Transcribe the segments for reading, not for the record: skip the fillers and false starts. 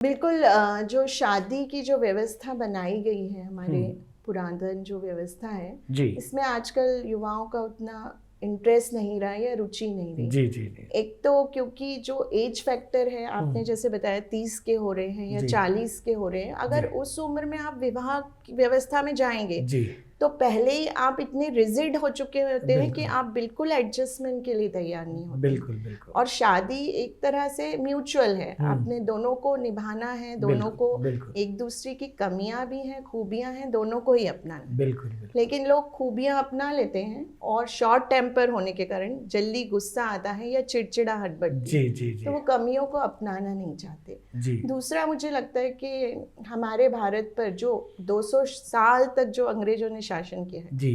बिल्कुल जो शादी की जो व्यवस्था बनाई गई है हमारे पुरातन जो व्यवस्था है जी इसमें आजकल युवाओं का उतना इंटरेस्ट नहीं रहा या रुचि नहीं रही। जी जी जी एक तो क्योंकि जो एज फैक्टर है, आपने जैसे बताया 30 के हो रहे हैं या जी 40 के हो रहे हैं, अगर जी उस उम्र में आप विवाह की व्यवस्था में जाएंगे जी तो पहले ही आप इतने रिजिड हो चुके होते हैं कि बिल्कुल आप बिल्कुल एडजस्टमेंट के लिए तैयार नहीं होते। बिल्कुल बिल्कुल और शादी एक तरह से म्यूचुअल है, आपने दोनों को निभाना है, दोनों को बिल्कुल बिल्कुल एक दूसरे की कमियां भी हैं, खूबियां हैं, दोनों को ही अपनाना है। बिल्कुल बिल्कुल लेकिन लोग खूबियां अपना लेते हैं और शॉर्ट टेम्पर होने के कारण जल्दी गुस्सा आता है या चिड़चिड़ाहट बढ़ती है, जी जी तो जी वो कमियों को अपनाना नहीं चाहते। जी दूसरा मुझे लगता है कि हमारे भारत पर जो 200 साल तक जो अंग्रेजों ने शासन किया है जी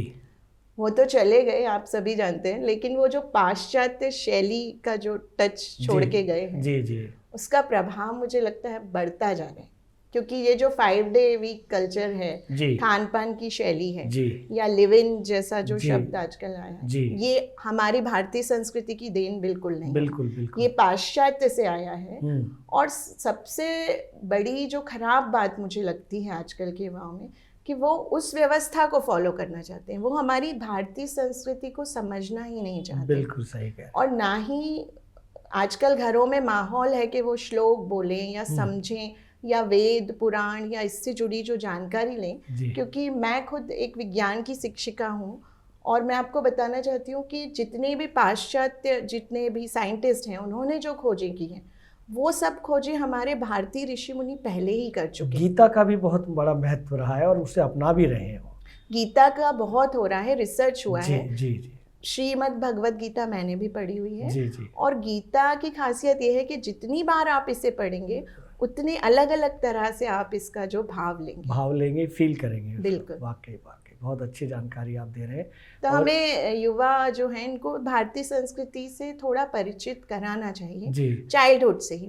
वो तो चले गए, आप सभी जानते हैं, लेकिन वो जो पाश्चात्य शैली का जो टच छोड़ के गए हैं जी जी उसका प्रभाव मुझे लगता है बढ़ता जा रहा है। क्योंकि ये जो 5 डे वीक कल्चर है, जी खान पान की शैली है, जी या लिव इन जैसा जो जी शब्द आजकल आया है, जी ये हमारी भारतीय संस्कृति की देन बिल्कुल नहीं है। बिल्कुल बिल्कुल ये पाश्चात्य से आया है। हम्म और सबसे बड़ी जो खराब बात मुझे लगती है आजकल के युवाओं में कि वो उस व्यवस्था को फॉलो करना चाहते हैं, वो हमारी भारतीय संस्कृति को समझना ही नहीं चाहते। बिल्कुल सही कह रहे और ना ही आजकल घरों में माहौल है कि वो श्लोक बोलें या समझें या वेद पुराण या इससे जुड़ी जो जानकारी लें। जी क्योंकि मैं खुद एक विज्ञान की शिक्षिका हूँ और मैं आपको बताना चाहती हूँ कि जितने भी पाश्चात्य जितने भी साइंटिस्ट हैं उन्होंने जो खोजें की हैं वो सब खोजें हमारे भारतीय ऋषि मुनि पहले ही कर चुके हैं। गीता का भी बहुत बड़ा महत्व रहा है और उसे अपना भी रहे हैं वो। गीता का बहुत हो रहा है, रिसर्च हुआ जी है। जी जी श्रीमद् भगवत गीता मैंने भी पढ़ी हुई है। जी जी और गीता की खासियत यह है कि जितनी बार आप इसे पढ़ेंगे उतनी अलग अलग तरह से आप इसका जो भाव लेंगे फील करेंगे उसको। बिल्कुल। वाकई वाकई बहुत अच्छी जानकारी आप दे रहे हैं। तो और हमें युवा जो हैं इनको भारतीय संस्कृति से थोड़ा परिचित कराना चाहिए जी चाइल्डहुड से ही।